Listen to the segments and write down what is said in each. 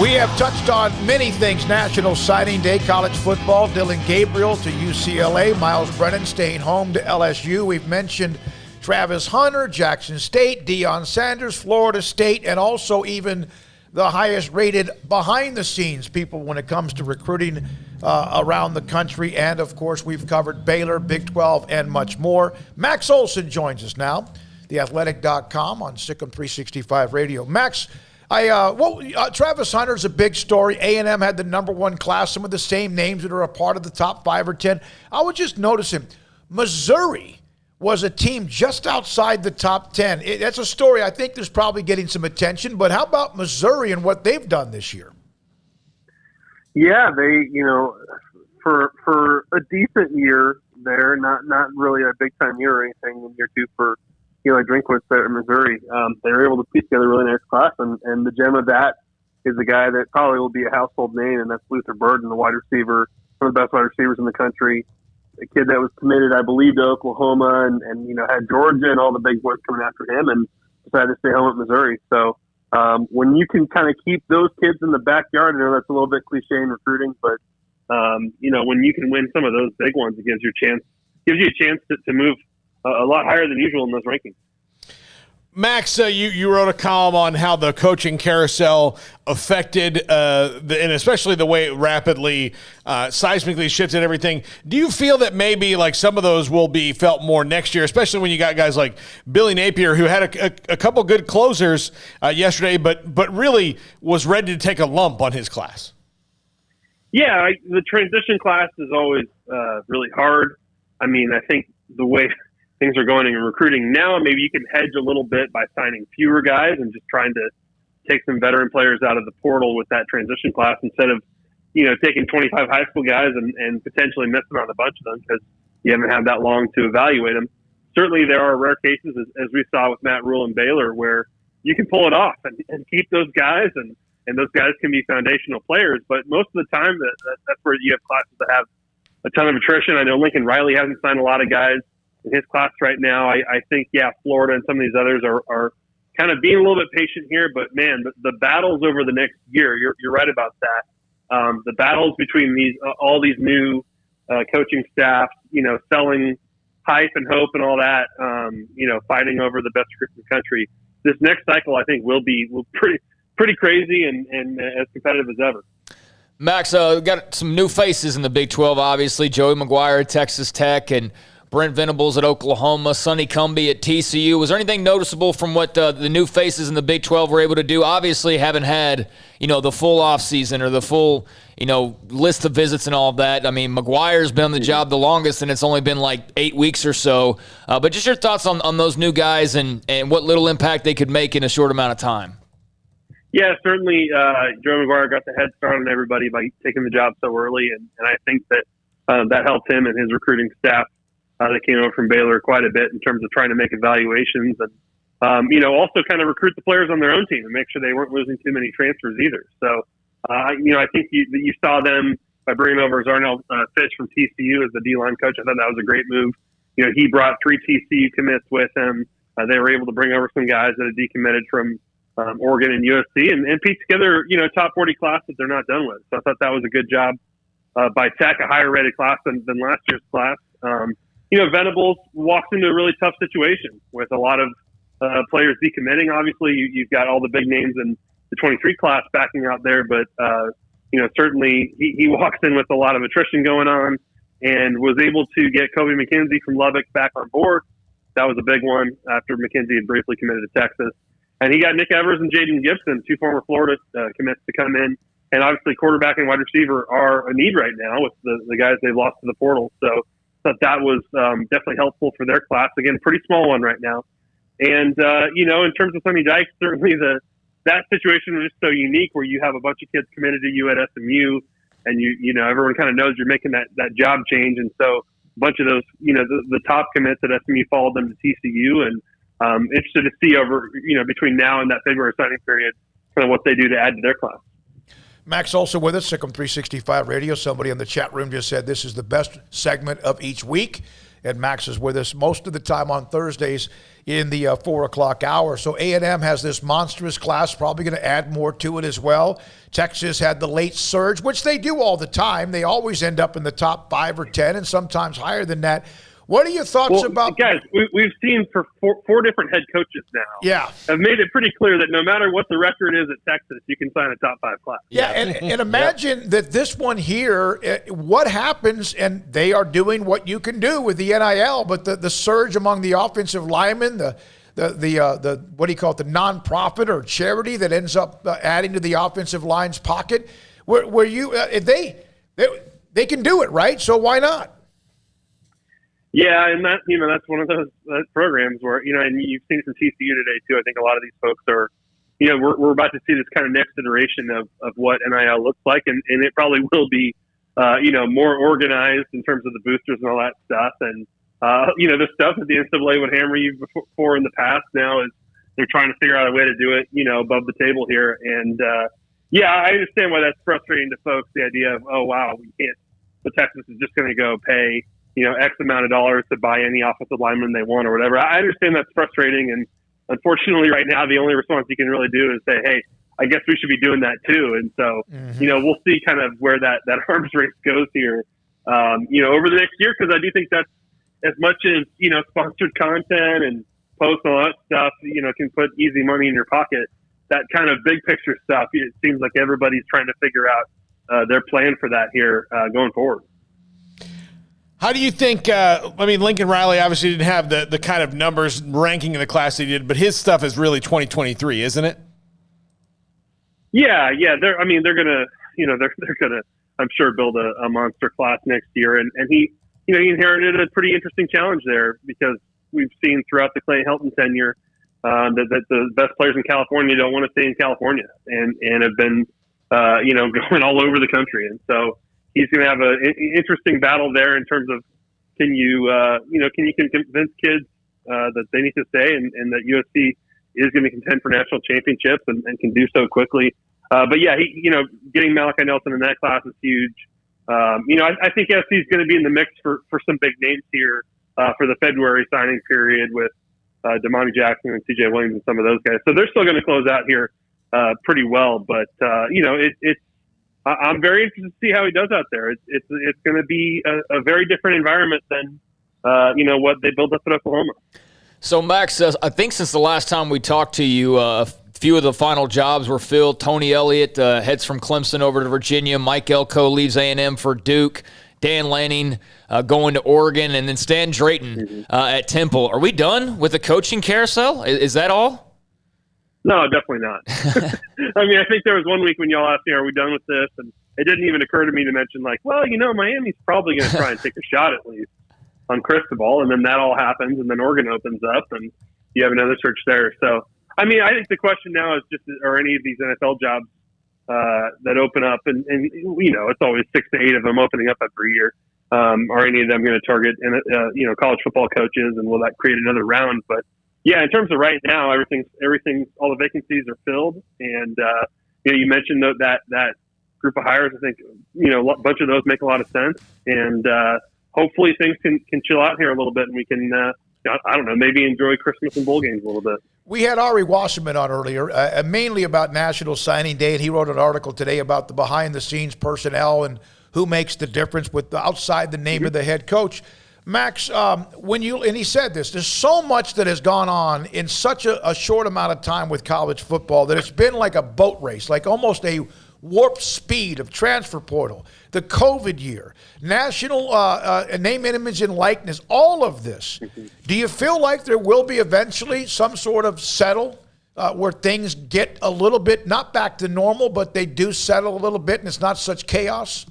We have touched on many things. National Signing Day, college football, Dylan Gabriel to UCLA, Miles Brennan staying home to LSU. We've mentioned Travis Hunter, Jackson State, Deion Sanders, Florida State, and also even the highest rated behind the scenes people when it comes to recruiting around the country. And of course, we've covered Baylor, Big 12, and much more. Max Olson joins us now, theathletic.com on Sikkim 365 Radio. Max, Travis Hunter's a big story. A&M had the number one class, some of the same names that are a part of the top 5 or 10. I was just noticing, Missouri was a team just outside the top 10. That's a story I think there's probably getting some attention, but how about Missouri and what they've done this year? Yeah, they, for a decent year there, not really a big-time year or anything in year 2 for Eli Drinkwitz there in Missouri. They were able to piece together a really nice class, and the gem of that is a guy that probably will be a household name, and that's Luther Burden, the wide receiver, one of the best wide receivers in the country. A kid that was committed, I believe, to Oklahoma and had Georgia and all the big boys coming after him and decided to stay home at Missouri. So when you can kind of keep those kids in the backyard, I know that's a little bit cliche in recruiting, but when you can win some of those big ones, it gives you a chance to move a lot higher than usual in those rankings. Max, you wrote a column on how the coaching carousel affected, and especially the way it rapidly, seismically shifted everything. Do you feel that maybe like some of those will be felt more next year, especially when you got guys like Billy Napier, who had a couple good closers yesterday, but really was ready to take a lump on his class? Yeah, the transition class is always really hard. I mean, I think the way things are going in recruiting now, maybe you can hedge a little bit by signing fewer guys and just trying to take some veteran players out of the portal with that transition class instead of, taking 25 high school guys and potentially missing on a bunch of them because you haven't had that long to evaluate them. Certainly there are rare cases, as we saw with Matt Rule and Baylor, where you can pull it off and keep those guys, and those guys can be foundational players. But most of the time, that's where you have classes that have a ton of attrition. I know Lincoln Riley hasn't signed a lot of guys in his class right now. I think, Florida and some of these others are kind of being a little bit patient here, but man, the battles over the next year, you're right about that. The battles between all these new coaching staffs, selling hype and hope and all that, fighting over the best recruits in the country. This next cycle, I think, will be pretty crazy and as competitive as ever. Max, we've got some new faces in the Big 12, obviously. Joey McGuire at Texas Tech and Brent Venables at Oklahoma, Sonny Cumbie at TCU. Was there anything noticeable from what the new faces in the Big 12 were able to do? Obviously, haven't had, the full offseason or the full, list of visits and all of that. I mean, McGuire's been on the job the longest, and it's only been like 8 weeks or so. But just your thoughts on those new guys and what little impact they could make in a short amount of time. Yeah, certainly Joe McGuire got the head start on everybody by taking the job so early, and I think that that helped him and his recruiting staff that came over from Baylor quite a bit in terms of trying to make evaluations and, also kind of recruit the players on their own team and make sure they weren't losing too many transfers either. So, I think you saw them by bringing over Zarnell Fish from TCU as the D-line coach. I thought that was a great move. He brought 3 TCU commits with him. They were able to bring over some guys that had decommitted from Oregon and USC and piece together, top 40 class that they're not done with. So I thought that was a good job by Tech, a higher rated class than last year's class. Venables walks into a really tough situation with a lot of players decommitting. Obviously, you've got all the big names in the 23 class backing out there, but certainly he walks in with a lot of attrition going on and was able to get Kobe McKenzie from Lubbock back on board. That was a big one after McKenzie had briefly committed to Texas. And he got Nick Evers and Jaden Gibson, 2 former Florida commits, to come in. And obviously quarterback and wide receiver are a need right now with the guys they've lost to the portal. So that was definitely helpful for their class. Again, pretty small one right now. And, in terms of Sonny Dykes, certainly that situation was just so unique where you have a bunch of kids committed to you at SMU and everyone kind of knows you're making that job change. And so a bunch of those, the top commits at SMU followed them to TCU, and interested to see over, between now and that February signing period, kind of what they do to add to their class. Max also with us, Sikkim 365 Radio. Somebody in the chat room just said this is the best segment of each week. and Max is with us most of the time on Thursdays in the 4 o'clock hour. So A&M has this monstrous class, probably going to add more to it as well. Texas had the late surge, which they do all the time. They always end up in the top 5 or 10 and sometimes higher than that. What are your thoughts about... Guys, we've seen for four different head coaches now. Have made it pretty clear that no matter what the record is at Texas, you can sign a top 5 class. And imagine that this one here, what happens, and they are doing what you can do with the NIL, but the surge among the offensive linemen, the what do you call it, the nonprofit or charity that ends up adding to the offensive line's pocket, where you they can do it, right? So why not? Yeah, and that's one of those programs where, and you've seen it from TCU today too. I think a lot of these folks are, we're about to see this kind of next iteration of what NIL looks like, and it probably will be, more organized in terms of the boosters and all that stuff. And, the stuff that the NCAA would hammer you for in the past now is they're trying to figure out a way to do it, above the table here. And, I understand why that's frustrating to folks, the idea of, oh, wow, the Texas is just going to go pay, X amount of dollars to buy any offensive lineman they want or whatever. I understand that's frustrating. And unfortunately right now, the only response you can really do is say, hey, I guess we should be doing that too. And so, we'll see kind of where that arms race goes here, over the next year. Cause I do think that's as much as, sponsored content and posts and all that stuff, can put easy money in your pocket. That kind of big picture stuff, it seems like everybody's trying to figure out their plan for that here going forward. How do you think, Lincoln Riley obviously didn't have the kind of numbers ranking in the class he did, but his stuff is really 2023, isn't it? Yeah. They're gonna, they're gonna, I'm sure, build a monster class next year. And he, he inherited a pretty interesting challenge there because we've seen throughout the Clay Helton tenure that the best players in California don't want to stay in California and have been, going all over the country. And so he's going to have an interesting battle there in terms of can you convince kids that they need to stay and that USC is going to contend for national championships and can do so quickly. But yeah, getting Malachi Nelson in that class is huge. I think SC is going to be in the mix for some big names here for the February signing period with Damani Jackson and CJ Williams and some of those guys. So they're still going to close out here pretty well. But I'm very interested to see how he does out there. It's going to be a very different environment than what they built up at Oklahoma. So Max, I think since the last time we talked to you, a few of the final jobs were filled. Tony Elliott heads from Clemson over to Virginia. Mike Elko leaves A&M for Duke. Dan Lanning going to Oregon, and then Stan Drayton at Temple. Are we done with the coaching carousel? Is that all? No, definitely not. I think there was one week when y'all asked me, are we done with this? And it didn't even occur to me to mention, Miami's probably going to try and take a shot at least on Cristobal. And then that all happens, and then Oregon opens up, and you have another search there. So, I think the question now is just, are any of these NFL jobs that open up, and it's always 6 to 8 of them opening up every year. Are any of them going to target, college football coaches, and will that create another round? But yeah, in terms of right now, everything, all the vacancies are filled, and you mentioned that group of hires. I think a bunch of those make a lot of sense, and hopefully things can chill out here a little bit, and we can I don't know, maybe enjoy Christmas and bowl games a little bit. We had Ari Wasserman on earlier, mainly about National Signing Day, and he wrote an article today about the behind-the-scenes personnel and who makes the difference with outside the name of the head coach. Max, and he said this, there's so much that has gone on in such a short amount of time with college football that it's been like a boat race, like almost a warp speed of transfer portal, the COVID year, national name, image, and likeness, all of this. Do you feel like there will be eventually some sort of settle where things get a little bit, not back to normal, but they do settle a little bit and it's not such chaos?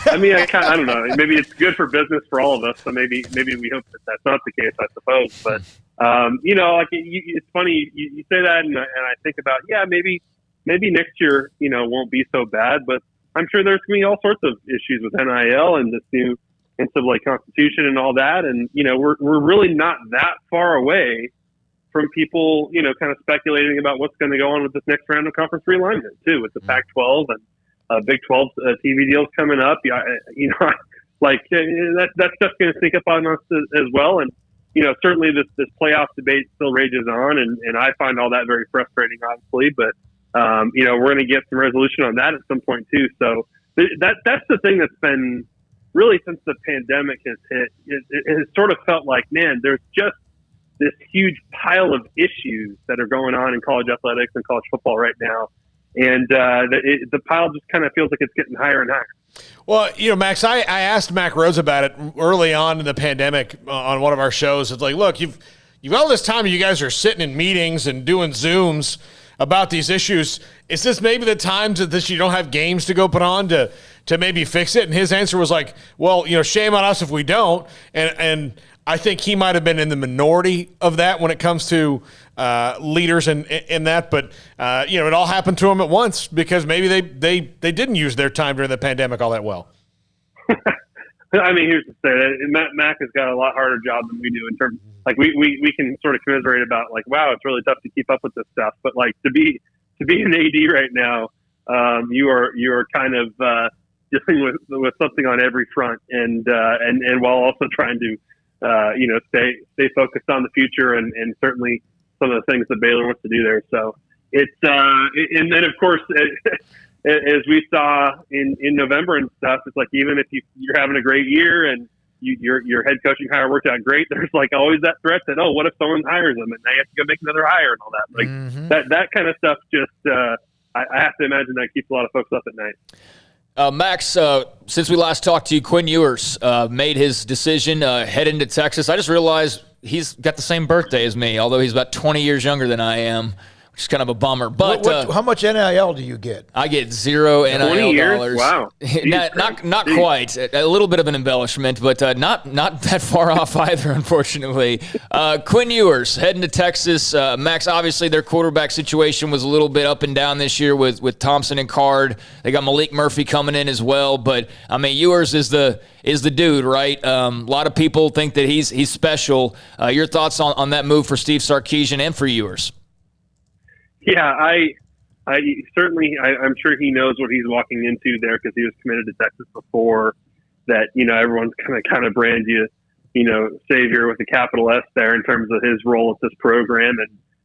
I don't know. Maybe it's good for business for all of us. So maybe we hope that that's not the case, I suppose. But, it's funny you say that and I think about, maybe next year, won't be so bad, but I'm sure there's going to be all sorts of issues with NIL and this new NCAA constitution and all that. And, we're really not that far away from people, kind of speculating about what's going to go on with this next round of conference realignment too, with the Pac-12 and Big 12 TV deals coming up. like that stuff's going to sneak up on us as well. And certainly this playoff debate still rages on, and I find all that very frustrating, obviously. But we're going to get some resolution on that at some point too. So that's the thing that's been really since the pandemic has hit. It has sort of felt like, man, there's just this huge pile of issues that are going on in college athletics and college football right now. And the pile just kind of feels like it's getting higher and higher. Well, Max, I asked Mac Rose about it early on in the pandemic on one of our shows. It's like, look, you've all this time you guys are sitting in meetings and doing Zooms about these issues. Is this maybe the time that you don't have games to go put on to maybe fix it? And his answer was like, well, shame on us if we don't. And I think he might have been in the minority of that when it comes to leaders in that. But, it all happened to him at once because maybe they didn't use their time during the pandemic all that well. I mean, here's the thing. Mac has got a lot harder job than we do in terms like we can sort of commiserate about like, wow, it's really tough to keep up with this stuff. But like to be an AD right now, you are kind of dealing with something on every front and while also trying to stay focused on the future and certainly some of the things that Baylor wants to do there. So it's and then of course as we saw in November and stuff, it's like even if you're having a great year and your head coaching hire worked out great, there's like always that threat that, oh, what if someone hires them and they have to go make another hire and all that. Like that kind of stuff just I have to imagine that keeps a lot of folks up at night. Max, since we last talked to you, Quinn Ewers made his decision heading to Texas. I just realized he's got the same birthday as me, although he's about 20 years younger than I am, which is kind of a bummer. But how much NIL do you get? I get $0 NIL 20 years? dollars. Wow. not quite. A little bit of an embellishment, but not that far off either, unfortunately. Quinn Ewers heading to Texas. Max, obviously their quarterback situation was a little bit up and down this year with Thompson and Card. They got Malik Murphy coming in as well, but I mean Ewers is the dude, right? A lot of people think that he's special. Your thoughts on that move for Steve Sarkisian and for Ewers? Yeah, I certainly, I'm sure he knows what he's walking into there because he was committed to Texas before that, everyone's kind of brand you, savior with a capital S there in terms of his role at this program.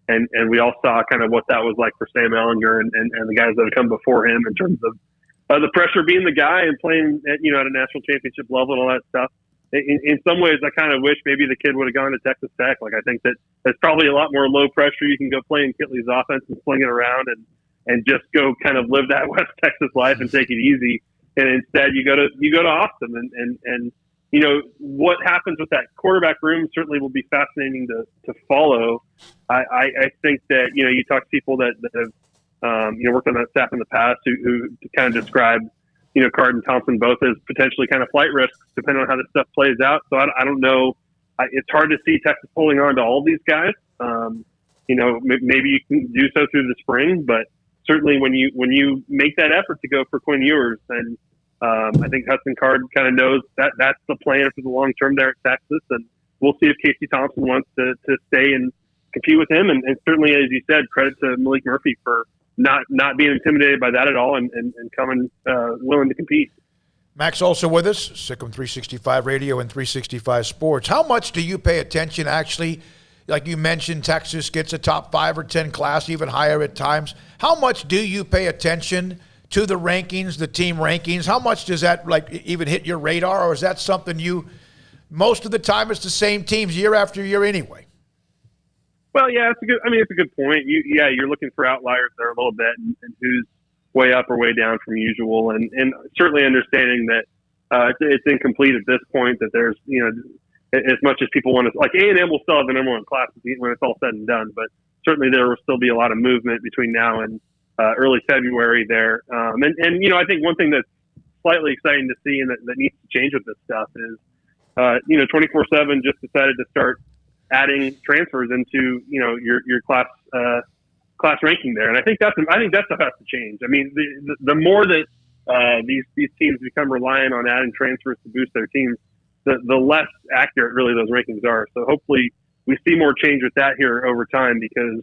And we all saw kind of what that was like for Sam Ehlinger and the guys that have come before him in terms of the pressure being the guy and playing at, at a national championship level and all that stuff. In some ways, I kind of wish maybe the kid would have gone to Texas Tech. Like, I think that there's probably a lot more low pressure. You can go play in Kitley's offense and sling it around and just go kind of live that West Texas life and take it easy. And instead, you go to Austin and what happens with that quarterback room certainly will be fascinating to follow. I think that you talk to people that have worked on that staff in the past who kind of describe. Card and Thompson both as potentially kind of flight risks depending on how this stuff plays out. So I don't know. It's hard to see Texas pulling on to all these guys. Maybe you can do so through the spring, but certainly when you make that effort to go for Quinn Ewers, then I think Hudson Card kind of knows that that's the plan for the long term there at Texas. And we'll see if Casey Thompson wants to stay and compete with him. And certainly, as you said, credit to Malik Murphy for not being intimidated by that at all and coming willing to compete. Max also with us, Sikkim 365 Radio and 365 Sports. How much do you pay attention actually? Like you mentioned, Texas gets a top 5 or 10 class, even higher at times. How much do you pay attention to the rankings, the team rankings? How much does that even hit your radar, or is that something most of the time it's the same teams year after year anyway? Well, yeah, it's a good point. You're looking for outliers there a little bit and who's way up or way down from usual. And certainly understanding that it's incomplete at this point, that there's, as much as people want to, like A&M will still have the number one class when it's all said and done, but certainly there will still be a lot of movement between now and early February there. I think one thing that's slightly exciting to see and that needs to change with this stuff is, 24/7 just decided to start adding transfers into your class ranking there, and I think that stuff has to change. I mean, the more that these teams become reliant on adding transfers to boost their teams, the less accurate really those rankings are. So hopefully we see more change with that here over time, because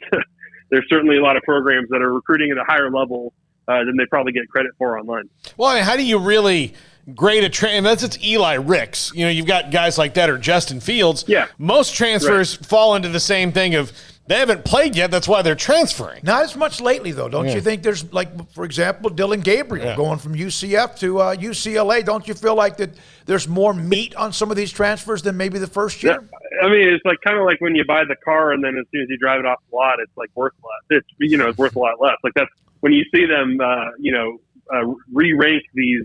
there's certainly a lot of programs that are recruiting at a higher level than they probably get credit for online. Well, how do you really great unless it's Eli Ricks. You've got guys like that or Justin Fields. Yeah. Most transfers fall into the same thing of they haven't played yet. That's why they're transferring. Not as much lately, though. Don't you think there's, like, for example, Dylan Gabriel going from UCF to UCLA. Don't you feel like that there's more meat on some of these transfers than maybe the first year? Yeah. I mean, it's like kind of like when you buy the car and then as soon as you drive it off the lot, it's like worth less. It's worth a lot less. Like that's when you see them, re-rank these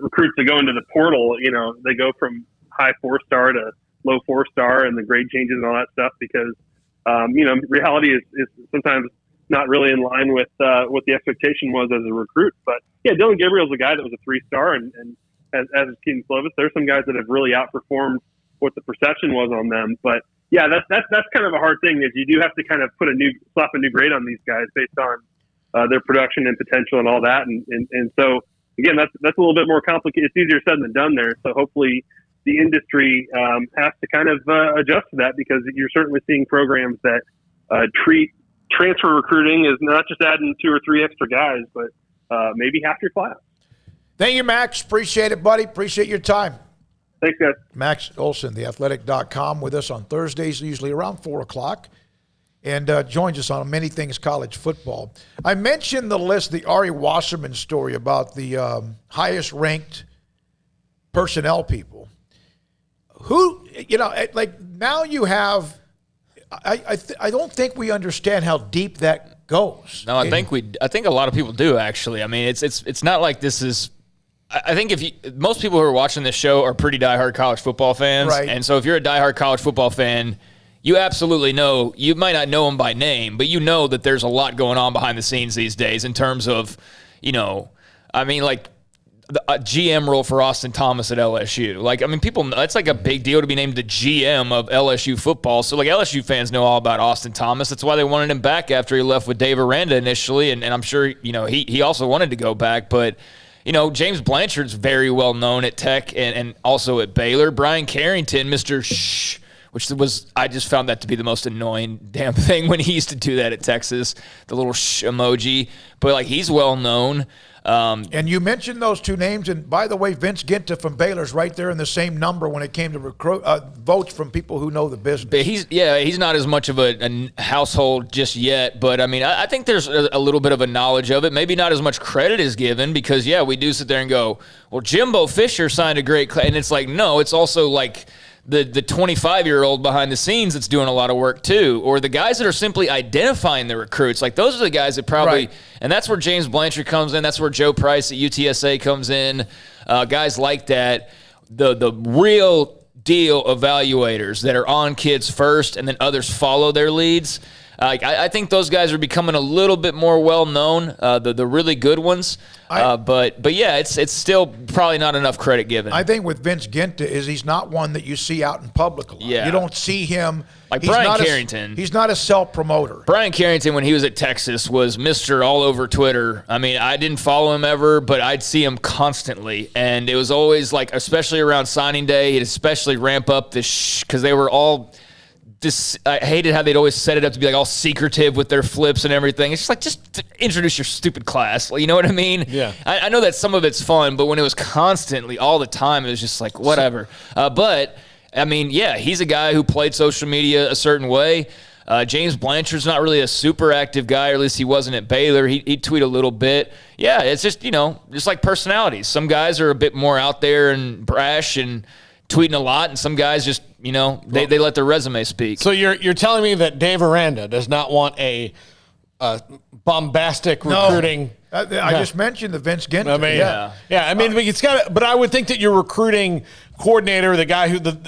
recruits that go into the portal. They go from high 4-star to low 4-star, and the grade changes and all that stuff because. Reality is sometimes not really in line with what the expectation was as a recruit. But yeah, Dylan Gabriel's a guy that was a 3-star, and as is Keaton Slovis, there's some guys that have really outperformed what the perception was on them. But yeah, that's kind of a hard thing is you do have to kind of slap a new grade on these guys based on their production and potential and all that. And so again, that's a little bit more complicated. It's easier said than done there. So hopefully. The industry has to kind of adjust to that because you're certainly seeing programs that treat transfer recruiting as not just adding 2 or 3 extra guys, but maybe half your class. Thank you, Max. Appreciate it, buddy. Appreciate your time. Thanks, guys. Max Olson, theathletic.com, with us on Thursdays, usually around 4 o'clock, and joins us on Many Things College Football. I mentioned the Ari Wasserman story about the highest-ranked personnel people. Who, now you have, I don't think we understand how deep that goes. No, I think a lot of people do, actually. I mean, it's not like this is, I think most people who are watching this show are pretty diehard college football fans. Right. And so if you're a diehard college football fan, you absolutely know, you might not know them by name, but you know that there's a lot going on behind the scenes these days in terms of, the GM role for Austin Thomas at LSU. People, that's like a big deal to be named the GM of LSU football. So, LSU fans know all about Austin Thomas. That's why they wanted him back after he left with Dave Aranda initially, and I'm sure, he also wanted to go back. But, James Blanchard's very well known at Tech and also at Baylor. Brian Carrington, Mr. Shh, I just found that to be the most annoying damn thing when he used to do that at Texas, the little shh emoji. But, he's well known. And you mentioned those 2 names, and by the way, Vince Ginta from Baylor's right there in the same number when it came to votes from people who know the business. But he's not as much of a household just yet, but I think there's a little bit of a knowledge of it. Maybe not as much credit is given because we do sit there and go, well, Jimbo Fisher signed a great and it's like, no, it's also like the 25-year-old behind the scenes that's doing a lot of work too, or the guys that are simply identifying the recruits. Like those are the guys that probably, and that's where James Blanchard comes in. That's where Joe Price at UTSA comes in. Guys like that, the real deal evaluators that are on kids first and then others follow their leads. I think those guys are becoming a little bit more well-known, the really good ones. But yeah, it's still probably not enough credit given. I think with Vince Ginta is he's not one that you see out in public a lot. Yeah. You don't see him. Like Brian Carrington. He's not a self-promoter. Brian Carrington, when he was at Texas, was Mr. all over Twitter. I mean, I didn't follow him ever, but I'd see him constantly. And it was always like, especially around signing day, he'd especially ramp up this because they were all – I hated how they'd always set it up to be like all secretive with their flips and everything. It's just like, just introduce your stupid class. You know what I mean? Yeah. I know that some of it's fun, but when it was constantly all the time, it was just like, whatever. But, I mean, yeah, he's a guy who played social media a certain way. James Blanchard's not really a super active guy, or at least he wasn't at Baylor. He'd tweet a little bit. Yeah, it's just, just like personalities. Some guys are a bit more out there and brash and tweeting a lot, and some guys just, they let their resume speak. So you're telling me that Dave Aranda does not want a bombastic recruiting? No, I just mentioned the Vince Ginta. I mean, yeah. I mean, it's got. But I would think that your recruiting coordinator, the guy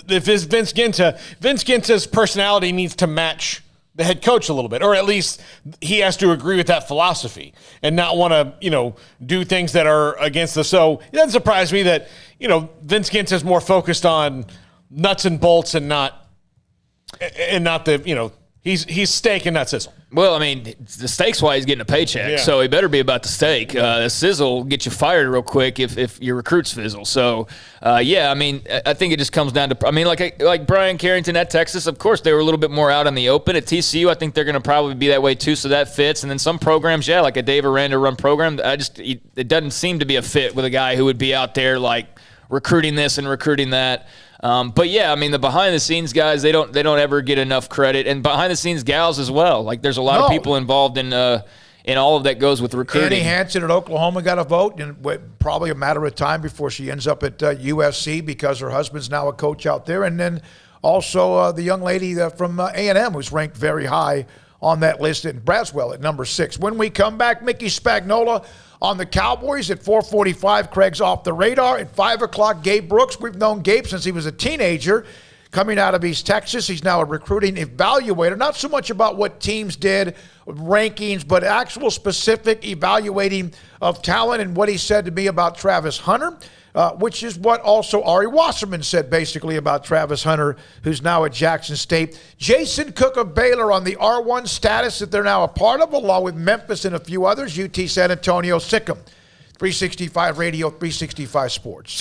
if it's Vince Ginta's personality needs to match the head coach a little bit, or at least he has to agree with that philosophy and not want to, do things that are against the. So it doesn't surprise me that, Vince Ginta is more focused on nuts and bolts and not the, He's steak and not sizzle. Well, I mean, the steak's why he's getting a paycheck, so he better be about the steak. The sizzle will get you fired real quick if your recruits fizzle. So, I mean, I think it just comes down to, I mean, like Brian Carrington at Texas, of course, they were a little bit more out in the open. At TCU, I think they're going to probably be that way too, so that fits. And then some programs, like a Dave Aranda run program, it doesn't seem to be a fit with a guy who would be out there like recruiting this and recruiting that. But I mean, the behind the scenes guys, they don't ever get enough credit, and behind the scenes gals as well. Like there's a lot of people involved in all of that goes with recruiting. Annie Hansen at Oklahoma got a vote, and probably a matter of time before she ends up at USC because her husband's now a coach out there. And then also the young lady from A&M who's ranked very high on that list, and Braswell at number 6. When we come back, Mickey Spagnola on the Cowboys at 4:45. Craig's off the radar. At 5 o'clock, Gabe Brooks. We've known Gabe since he was a teenager coming out of East Texas. He's now a recruiting evaluator. Not so much about what teams did, rankings, but actual specific evaluating of talent, and what he said to me about Travis Hunter, which is what also Ari Wasserman said basically about Travis Hunter, who's now at Jackson State. Jason Cook of Baylor on the R1 status that they're now a part of, along with Memphis and a few others. UT San Antonio, Sikkim. 365 Radio, 365 Sports.